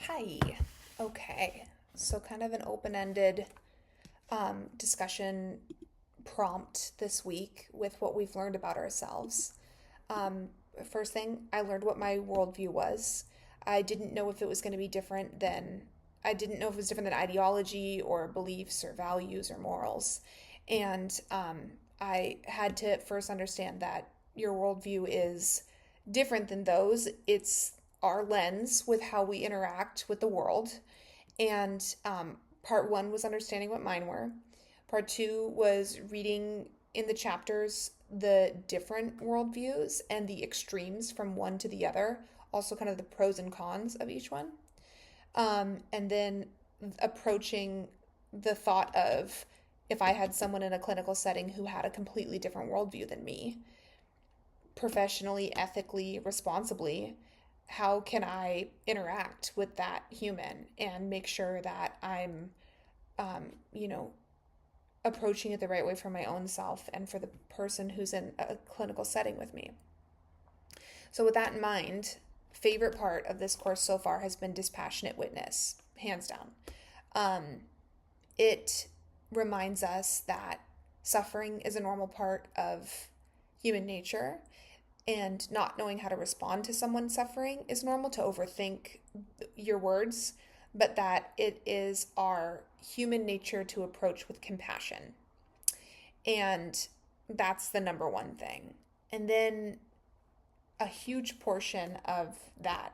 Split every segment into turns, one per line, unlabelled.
Hi. Okay. So, kind of an open ended discussion prompt this week with what we've learned about ourselves. Um, First thing, I learned what my worldview was. I didn't know if it was going to be different than, I didn't know if it was different than ideology or beliefs or values or morals. And I had to first understand that your worldview is different than those. It's our lens with how we interact with the world. And part one was understanding what mine were. Part two was reading in the chapters the different worldviews and the extremes from one to the other, also kind of the pros and cons of each one. And then approaching the thought of if I had someone in a clinical setting who had a completely different worldview than me, professionally, ethically, responsibly, how can I interact with that human and make sure that I'm, you know, approaching it the right way for my own self and for the person who's in a clinical setting with me. So, with that in mind, favorite part of this course so far has been dispassionate witness, hands down. Um, it reminds us that suffering is a normal part of human nature, and not knowing how to respond to someone suffering is normal, to overthink your words, but that it is our human nature to approach with compassion. And that's the number one thing. And then a huge portion of that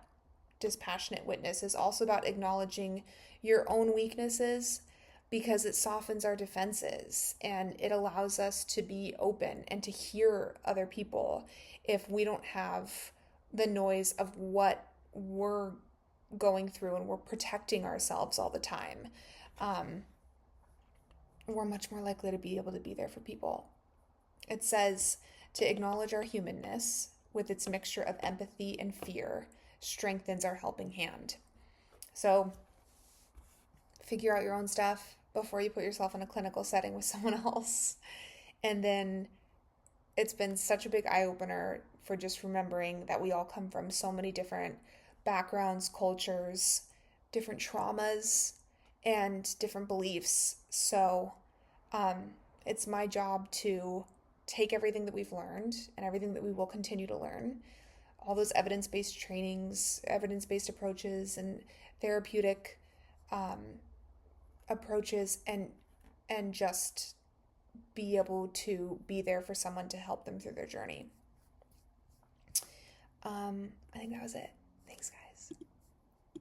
dispassionate witness is also about acknowledging your own weaknesses, because it softens our defenses and it allows us to be open and to hear other people if we don't have the noise of what we're going through and we're protecting ourselves all the time. Um, we're much more likely to be able to be there for people. It says to acknowledge our humanness with its mixture of empathy and fear strengthens our helping hand. So figure out your own stuff before you put yourself in a clinical setting with someone else. And then it's been such a big eye opener for just remembering that we all come from so many different backgrounds, cultures, different traumas, and different beliefs. So um, it's my job to take everything that we've learned and everything that we will continue to learn, all those evidence based trainings, evidence based approaches, and therapeutic um, approaches, and just be able to be there for someone to help them through their journey. I think that was it.